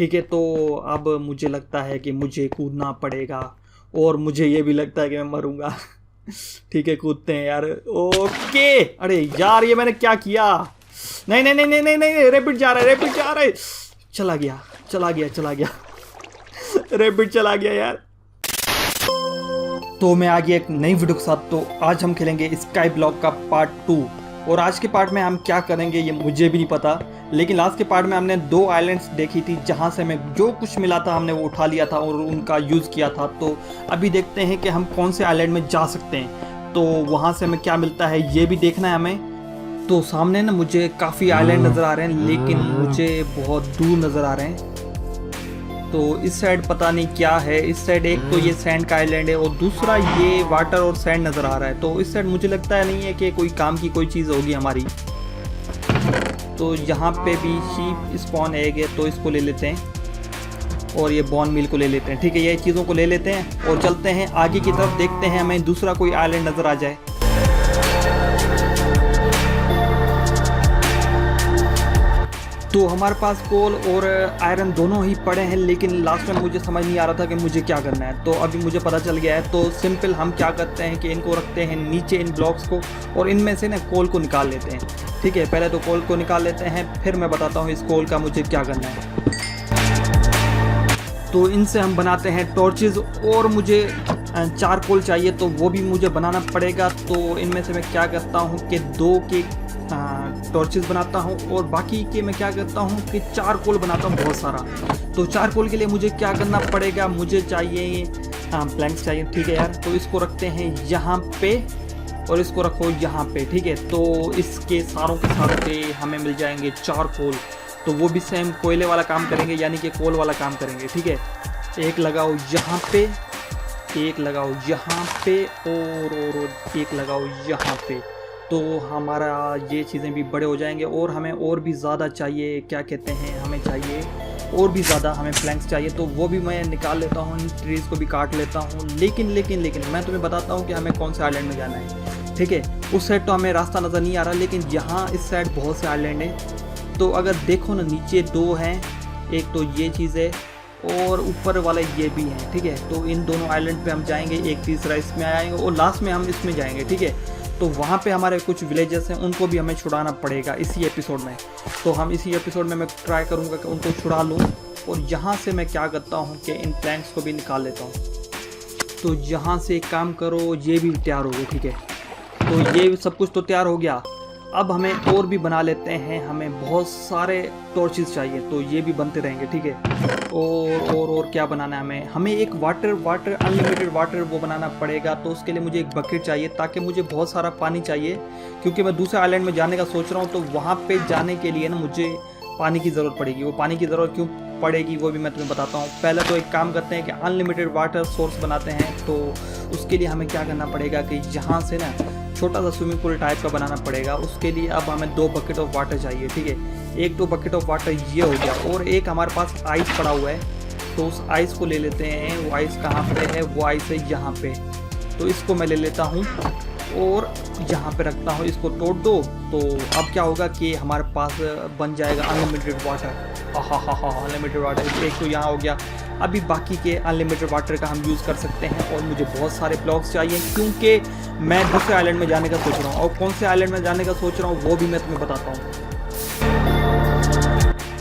ठीक है, तो अब मुझे लगता है कि मुझे कूदना पड़ेगा और मुझे ये भी लगता है कि मैं मरूंगा। ठीक है, कूदते हैं यार। ओके, अरे यार ये मैंने क्या किया? नहीं नहीं नहीं नहीं नहीं नहीं, रैपिड जा रहा है, रैपिड जा रहा है। चला गया चला गया चला गया। रैपिड चला गया यार। तो मैं आ गया एक नई वीडियो के साथ। तो आज हम खेलेंगे स्काई ब्लॉक का पार्ट 2। और आज के पार्ट में हम क्या करेंगे ये मुझे भी नहीं पता, लेकिन लास्ट के पार्ट में हमने 2 आइलैंड्स देखी थी जहाँ से हमें जो कुछ मिला था हमने वो उठा लिया था और उनका यूज़ किया था। तो अभी देखते हैं कि हम कौन से आइलैंड में जा सकते हैं, तो वहाँ से हमें क्या मिलता है ये भी देखना है हमें। तो सामने ना मुझे काफ़ी आइलैंड नज़र आ रहे हैं, लेकिन मुझे बहुत दूर नज़र आ रहे हैं। तो इस साइड पता नहीं क्या है। इस साइड एक तो ये सैंड का आइलैंड है और दूसरा ये वाटर और सैंड नज़र आ रहा है। तो इस साइड मुझे लगता है नहीं है कि कोई काम की कोई चीज़ होगी हमारी। तो यहाँ पे भी शीप स्पॉन एग है, तो इसको ले लेते हैं और ये बॉन मिल को ले लेते हैं। ठीक है, ये चीज़ों को ले लेते हैं और चलते हैं आगे की तरफ, देखते हैं हमें दूसरा कोई आइलैंड नज़र आ जाए। तो हमारे पास कोल और आयरन दोनों ही पड़े हैं, लेकिन लास्ट में मुझे समझ नहीं आ रहा था कि मुझे क्या करना है। तो अभी मुझे पता चल गया है। तो सिंपल हम क्या करते हैं कि इनको रखते हैं नीचे इन ब्लॉक्स को और इनमें से ना कोल को निकाल लेते हैं। ठीक है, पहले तो कोल को निकाल लेते हैं, फिर मैं बताता हूँ इस कोल का मुझे क्या करना है। तो इनसे हम बनाते हैं टॉर्चेस और मुझे 4 कोल चाहिए, तो वो भी मुझे बनाना पड़ेगा। तो इनमें से मैं क्या करता हूँ कि 2 के टॉर्चेस बनाता हूँ और बाकी के मैं क्या करता हूँ कि 4 कोल बनाता हूँ बहुत सारा। तो 4 कोल के लिए मुझे क्या करना पड़ेगा, मुझे चाहिए प्लैंक्स चाहिए। ठीक है यार, तो इसको रखते हैं यहाँ पे और इसको रखो यहाँ पे। ठीक है, तो इसके सारों के सारों के हमें मिल जाएंगे 4 कोल। तो वो भी सेम कोयले वाला काम करेंगे, यानी कि कोल वाला काम करेंगे। ठीक है, एक लगाओ यहाँ पे, एक लगाओ यहाँ पे और एक लगाओ यहाँ पे। तो हमारा ये चीज़ें भी बड़े हो जाएंगे और हमें और भी ज़्यादा चाहिए, क्या कहते हैं, हमें चाहिए और भी ज़्यादा हमें प्लैंक्स चाहिए। तो वो भी मैं निकाल लेता हूँ, इन ट्रीज़ को भी काट लेता हूँ। लेकिन मैं तुम्हें बताता हूँ कि हमें कौन से आइलैंड में जाना है। ठीक है, उस साइड तो हमें रास्ता नज़र नहीं आ रहा, लेकिन यहाँ इस साइड बहुत से आइलैंड हैं। तो अगर देखो ना, नीचे 2 हैं, एक तो ये चीज़ है और ऊपर वाले ये भी हैं। ठीक है, तो इन दोनों आइलैंड पे हम जाएंगे, एक तीसरा इसमें आएंगे और लास्ट में हम इसमें जाएंगे। ठीक है, तो वहाँ पे हमारे कुछ विलेजेस हैं, उनको भी हमें छुड़ाना पड़ेगा इसी एपिसोड में। तो हम इसी एपिसोड में मैं ट्राई करूँगा कि उनको छुड़ा लूँ। और यहाँ से मैं क्या करता हूँ कि इन प्लैंक्स को भी निकाल लेता हूँ। तो यहाँ से एक काम करो, ये भी तैयार हो गए। ठीक है, तो ये सब कुछ तो तैयार हो गया। अब हमें और भी बना लेते हैं, हमें बहुत सारे टॉर्चेस चाहिए, तो ये भी बनते रहेंगे। ठीक है, और क्या बनाना है हमें एक वाटर अनलिमिटेड वाटर वो बनाना पड़ेगा। तो उसके लिए मुझे एक बकेट चाहिए, ताकि मुझे बहुत सारा पानी चाहिए, क्योंकि मैं दूसरे आइलैंड में जाने का सोच रहा हूँ। तो वहाँ पे जाने के लिए ना मुझे पानी की ज़रूरत पड़ेगी। वो पानी की ज़रूरत क्यों पड़ेगी वो भी मैं तुम्हें बताता हूँ। पहले तो एक काम करते हैं कि अनलिमिटेड वाटर सोर्स बनाते हैं। तो उसके लिए हमें क्या करना पड़ेगा कि यहाँ से ना छोटा सा स्विमिंग पूल टाइप का बनाना पड़ेगा। उसके लिए अब हमें 2 बकेट ऑफ वाटर चाहिए। ठीक है, एक 2 बकेट ऑफ वाटर ये हो गया और एक हमारे पास आइस पड़ा हुआ है। तो उस आइस को ले लेते हैं। वो आइस कहाँ पे है, वो आइस है यहाँ पे। तो इसको मैं ले लेता हूँ और यहाँ पे रखता हूँ, इसको तोड़ दो। तो अब क्या होगा कि हमारे पास बन जाएगा अनलिमिटेड वाटर। हाँ, अनलिमिटेड वाटर। एक तो यहाँ हो गया। अभी बाकी के अनलिमिटेड वाटर का हम यूज़ कर सकते हैं। और मुझे बहुत सारे ब्लॉक्स चाहिए, क्योंकि मैं दूसरे आइलैंड में जाने का सोच रहा हूँ। और कौन से आइलैंड में जाने का सोच रहा हूँ वो भी मैं तुम्हें बताता हूँ।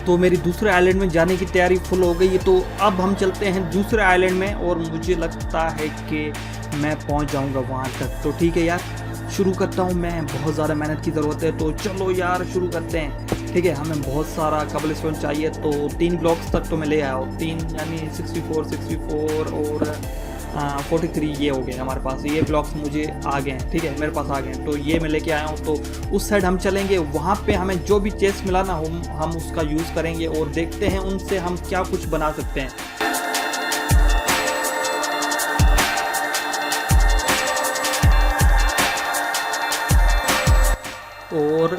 तो मेरी दूसरे आइलैंड में जाने की तैयारी फुल हो गई है। तो अब हम चलते हैं दूसरे आइलैंड में और मुझे लगता है कि मैं पहुंच जाऊंगा वहां तक। तो ठीक है यार, शुरू करता हूं मैं। बहुत ज़्यादा मेहनत की ज़रूरत है, तो चलो यार शुरू करते हैं। ठीक है, हमें बहुत सारा कबलस्टोन चाहिए। तो 3 ब्लॉक्स तक तो मैं ले आया हूँ, 3 यानी 64 और 43 ये हो गए हमारे पास। ये ब्लॉक्स मुझे आ गए हैं। ठीक है, मेरे पास आ गए हैं, तो ये मैं लेके आया हूँ। तो उस साइड हम चलेंगे, वहाँ पे हमें जो भी चेस्ट मिला ना हम उसका यूज़ करेंगे और देखते हैं उनसे हम क्या कुछ बना सकते हैं। और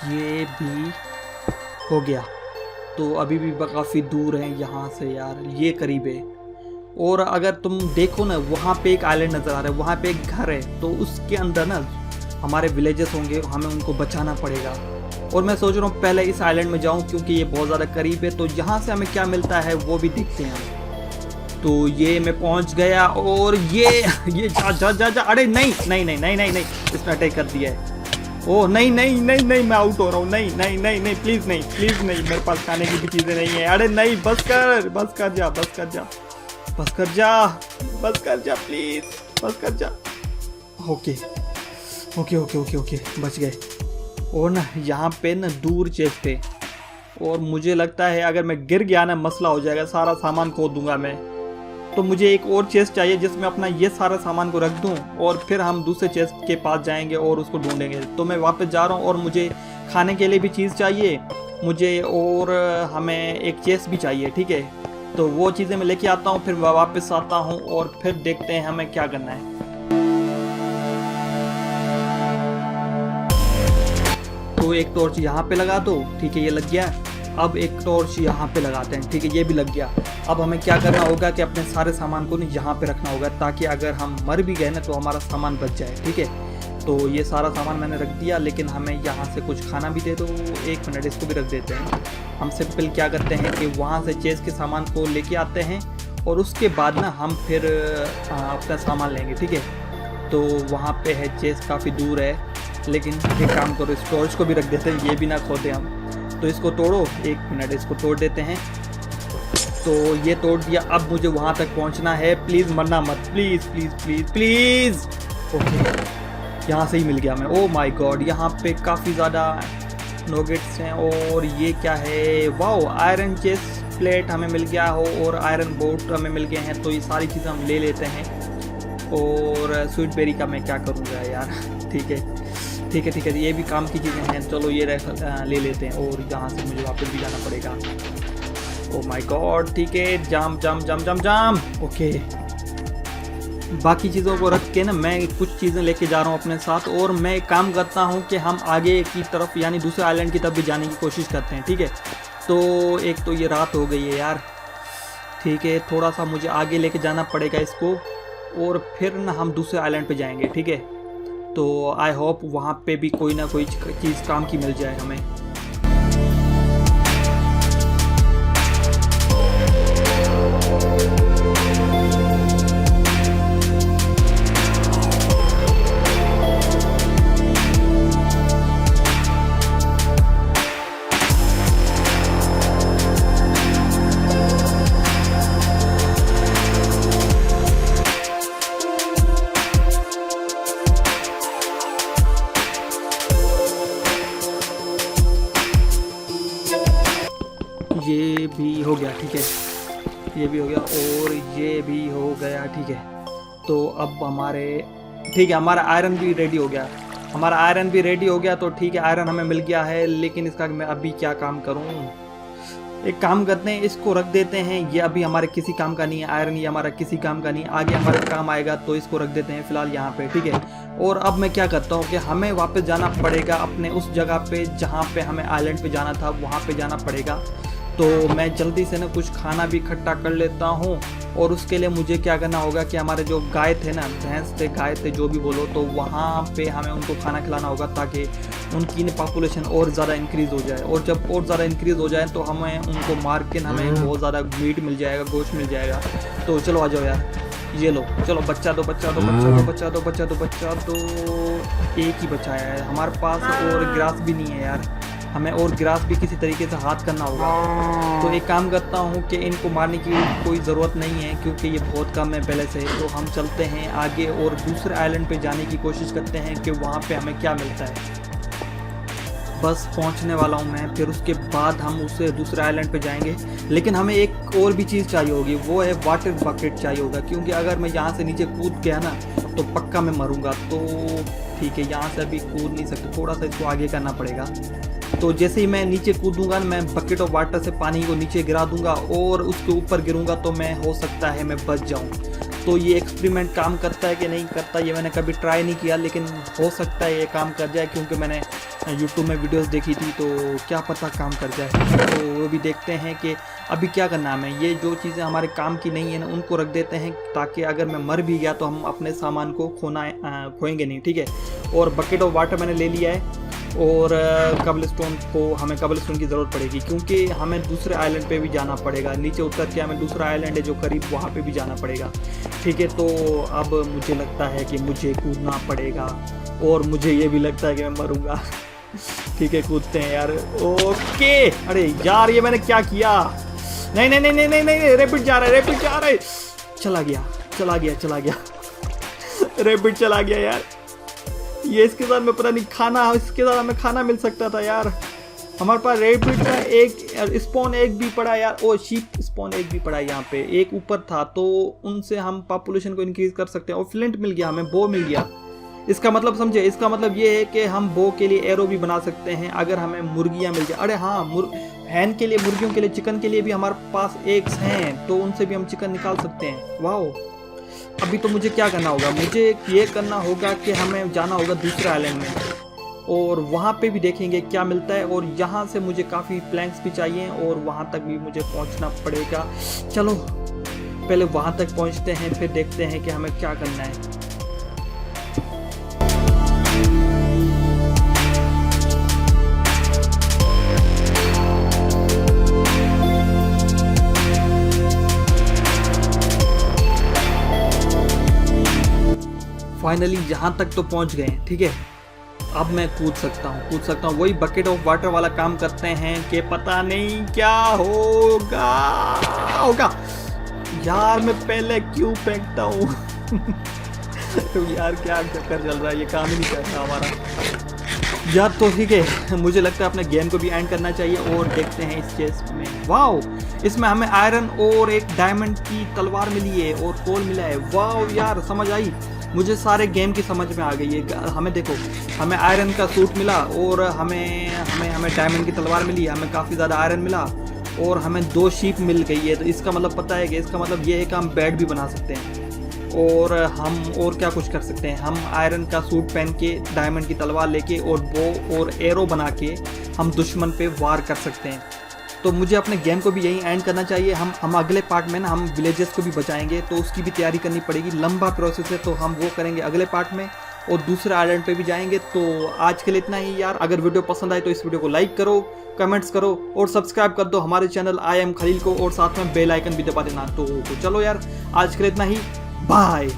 ये भी हो गया। तो अभी भी काफ़ी दूर है यहाँ से यार, ये करीब है। और अगर तुम देखो ना, वहाँ पे एक आइलैंड नज़र आ रहा है, वहाँ पे एक घर है। तो उसके अंदर ना हमारे विलेजेस होंगे, हमें उनको बचाना पड़ेगा। और मैं सोच रहा हूँ पहले इस आइलैंड में जाऊँ क्योंकि ये बहुत ज़्यादा करीब है, तो यहाँ से हमें क्या मिलता है वो भी देखते हैं हम। तो ये मैं पहुँच गया और ये जा जा जा जा, अरे नहीं नहीं नहीं नहीं नहीं नहीं, इसने अटैक कर दिया है। ओह नहीं नहीं नहीं नहीं, मैं आउट हो रहा हूँ, नहीं नहीं नहीं नहीं, प्लीज़ नहीं प्लीज़ नहीं, मेरे पास खाने की भी चीज़ें नहीं है। अरे नहीं, बस कर जा बस कर जा बस कर जा बस कर जा प्लीज़, बस कर जा। Okay okay okay okay okay, बच गए। और ना यहाँ पे ना दूर चेस्ट है और मुझे लगता है अगर मैं गिर गया ना मसला हो जाएगा, सारा सामान खो दूंगा मैं। तो मुझे एक और चेस्ट चाहिए जिसमें अपना ये सारा सामान को रख दूं और फिर हम दूसरे चेस्ट के पास जाएंगे और उसको ढूंढेंगे। तो मैं वापस जा रहा हूँ और मुझे खाने के लिए भी चीज़ चाहिए मुझे, और हमें एक चेस्ट भी चाहिए, ठीक है। तो वो चीज़ें मैं लेके आता हूँ, फिर वापस आता हूँ और फिर देखते हैं हमें क्या करना है। तो एक टॉर्च यहाँ पे लगा दो, ठीक है, ये लग गया। अब एक टॉर्च यहाँ पे लगाते हैं, ठीक है, ये भी लग गया। अब हमें क्या करना होगा कि अपने सारे सामान को यहाँ पे रखना होगा ताकि अगर हम मर भी गए ना तो हमारा सामान बच जाए, ठीक है। तो ये सारा सामान मैंने रख दिया, लेकिन हमें यहाँ से कुछ खाना भी दे दो। 1 मिनट, इसको भी रख देते हैं। हम सिंपल क्या करते हैं कि वहाँ से चेस के सामान को लेके आते हैं और उसके बाद ना हम फिर अपना सामान लेंगे, ठीक है। तो वहाँ पे है चेस, काफ़ी दूर है, लेकिन एक काम करो, इस टॉर्च को भी रख देते हैं, ये भी ना खोते हम। तो इसको तोड़ो, 1 मिनट, इसको तोड़ देते हैं। तो ये तोड़ दिया। अब मुझे वहाँ तक पहुँचना है, प्लीज़ मरना मत, please please please please. Okay, यहाँ से ही मिल गया मैं। ओह माय गॉड, यहाँ पे काफ़ी ज़्यादा नोगेट्स हैं। और ये क्या है, वाओ, आयरन चेस्ट प्लेट हमें मिल गया हो और आयरन बोट हमें मिल गए हैं। तो ये सारी चीज़ें हम ले लेते हैं। और स्वीट बेरी का मैं क्या करूँगा यार, ठीक है ठीक है ठीक है, ये भी काम की चीज़ें हैं। चलो ये ले लेते हैं और यहाँ से मुझे वापस भी जाना पड़ेगा। ओह माय गॉड, ठीक है, जाम जाम जाम जाम जाम। ओके, बाकी चीज़ों को रख के ना मैं कुछ चीज़ें लेके जा रहा हूँ अपने साथ, और मैं एक काम करता हूँ कि हम आगे की तरफ यानी दूसरे आइलैंड की तरफ भी जाने की कोशिश करते हैं, ठीक है। तो एक तो ये रात हो गई है यार, ठीक है, थोड़ा सा मुझे आगे लेके जाना पड़ेगा इसको, और फिर ना हम दूसरे आइलैंड पे जाएंगे, ठीक है। तो आई होप वहाँ पे भी कोई ना कोई चीज़ काम की मिल जाए हमें। ये भी हो गया, ठीक है, ये भी हो गया और ये भी हो गया, ठीक है। तो अब ठीक है, हमारा आयरन भी रेडी हो गया, हमारा आयरन भी रेडी हो गया। तो ठीक है, आयरन हमें मिल गया है, लेकिन इसका मैं अभी क्या काम करूं। एक काम करते हैं, इसको रख देते हैं, ये अभी हमारे किसी काम का नहीं है, आयरन ये हमारा किसी काम का नहीं, आगे हमारे काम आएगा। तो इसको रख देते हैं फिलहाल यहाँ पे, ठीक है। और अब मैं क्या करता हूँ कि हमें वापस जाना पड़ेगा अपने उस जगह पे जहाँ पे हमें आइलैंड पे जाना था, वहाँ पे जाना पड़ेगा। तो मैं जल्दी से ना कुछ खाना भी इकट्ठा कर लेता हूँ, और उसके लिए मुझे क्या करना होगा कि हमारे जो गाय थे ना, भैंस थे, गाय थे, जो भी बोलो, तो वहाँ पे हमें उनको खाना खिलाना होगा ताकि उनकी पॉपुलेशन और ज़्यादा इंक्रीज़ हो जाए। और जब और ज़्यादा इंक्रीज़ हो जाए तो हमें उनको मार के हमें बहुत ज़्यादा मीट मिल जाएगा, गोश्त मिल जाएगा। तो चलो आ जाओ यार, ये लो, चलो बच्चा दो बच्चा दो बच्चा दो बच्चा दो बच्चा दो बच्चा दो। एक ही बचाया है हमारे पास, और ग्रास भी नहीं है यार, हमें और ग्रास भी किसी तरीके से हाथ करना होगा। तो एक काम करता हूँ कि इनको मारने की कोई ज़रूरत नहीं है क्योंकि ये बहुत कम है पहले से। तो हम चलते हैं आगे और दूसरे आइलैंड पे जाने की कोशिश करते हैं कि वहाँ पे हमें क्या मिलता है। बस पहुँचने वाला हूँ मैं, फिर उसके बाद हम उससे दूसरे आइलैंड पे जाएंगे। लेकिन हमें एक और भी चीज़ चाहिए होगी, वो है वाटर बकेट चाहिए होगा, क्योंकि अगर मैं यहाँ से नीचे कूद गया ना तो पक्का मैं मरूँगा। तो ठीक है, यहाँ से अभी कूद नहीं सकते, थोड़ा सा इसको आगे करना पड़ेगा। तो जैसे ही मैं नीचे कूदूंगा मैं बकेट ऑफ वाटर से पानी को नीचे गिरा दूंगा और उसके ऊपर गिरूंगा, तो मैं हो सकता है मैं बच जाऊं। तो ये एक्सपेरिमेंट काम करता है कि नहीं करता ये मैंने कभी ट्राई नहीं किया, लेकिन हो सकता है ये काम कर जाए क्योंकि मैंने यूट्यूब में वीडियोस देखी थी, तो क्या पता काम कर जाए। तो वो भी देखते हैं कि अभी क्या करना है हमें। ये जो चीज़ें हमारे काम की नहीं है ना उनको रख देते हैं, ताकि अगर मैं मर भी गया तो हम अपने सामान को खोएंगे नहीं, ठीक है। और बकेट ऑफ वाटर मैंने ले लिया है और कबलस्टोन को हमें कबलस्टोन की ज़रूरत पड़ेगी क्योंकि हमें दूसरे आइलैंड पे भी जाना पड़ेगा। नीचे उतर के हमें दूसरा आइलैंड है जो करीब, वहाँ पे भी जाना पड़ेगा। ठीक है, तो अब मुझे लगता है कि मुझे कूदना पड़ेगा और मुझे ये भी लगता है कि मैं मरूंगा। ठीक है, कूदते हैं यार। ओके, अरे यार ये मैंने क्या किया? नहीं नहीं नहीं नहीं नहीं नहीं, रैपिड जा रहा है, रैपिड जा रहा है। चला गया चला गया चला गया रैपिड चला गया यार। ये इसके साथ में पता नहीं खाना, इसके साथ हमें खाना मिल सकता था यार। हमारे पास रैपिड का एक स्पॉन एग भी पड़ा यार। ओ शीप स्पॉन एग भी पड़ा है यहाँ पे, एक ऊपर था, तो उनसे हम पॉपुलेशन को इंक्रीज कर सकते हैं। और फ्लिंट मिल गया हमें, बो मिल गया। इसका मतलब समझे, इसका मतलब ये है कि हम बो के लिए एरो भी बना सकते हैं अगर हमें मुर्गियाँ मिल जाए। अरे हाँ, हैन के लिए, मुर्गियों के लिए, चिकन के लिए भी हमारे पास एग्स हैं, तो उनसे भी हम चिकन निकाल सकते हैं। वाओ, अभी तो मुझे क्या करना होगा? मुझे ये करना होगा कि हमें जाना होगा दूसरे आइलैंड में और वहाँ पे भी देखेंगे क्या मिलता है। और यहाँ से मुझे काफ़ी प्लैंक्स भी चाहिए और वहाँ तक भी मुझे पहुँचना पड़ेगा। चलो पहले वहाँ तक पहुँचते हैं, फिर देखते हैं कि हमें क्या करना है। फाइनली यहाँ तक तो पहुँच गए। ठीक है, अब मैं कूद सकता हूँ। वही बकेट ऑफ वाटर वाला काम करते हैं कि पता नहीं क्या होगा यार। मैं पहले क्यों फेंकता हूँ? तो यार क्या चक्कर चल रहा है, ये काम ही नहीं करता हमारा यार। तो ठीक है, मुझे लगता है अपने गेम को भी एंड करना चाहिए और देखते हैं इस चेस्ट में। वाओ, इसमें हमें आयरन और एक डायमंड की तलवार मिली है और कोल मिला है। वाओ यार, समझ आई मुझे, सारे गेम की समझ में आ गई है। हमें देखो, हमें आयरन का सूट मिला और हमें डायमंड की तलवार मिली, हमें काफ़ी ज़्यादा आयरन मिला और हमें 2 शीप मिल गई है। तो इसका मतलब पता है कि इसका मतलब ये है कि हम बेड भी बना सकते हैं और हम और क्या कुछ कर सकते हैं। हम आयरन का सूट पहन के, डायमंड की तलवार लेके और बो और एरो बना के हम दुश्मन पे वार कर सकते हैं। तो मुझे अपने गेम को भी यही एंड करना चाहिए। हम अगले पार्ट में ना हम विलेजेस को भी बचाएंगे, तो उसकी भी तैयारी करनी पड़ेगी। लंबा प्रोसेस है, तो हम वो करेंगे अगले पार्ट में और दूसरे आइलैंड पे भी जाएंगे। तो आज के लिए इतना ही यार। अगर वीडियो पसंद आए तो इस वीडियो को लाइक करो, कमेंट्स करो और सब्सक्राइब कर दो हमारे चैनल आई एम खलील को और साथ में बेल आइकन भी दबा देना। तो चलो यार, आज के लिए इतना ही। बाय।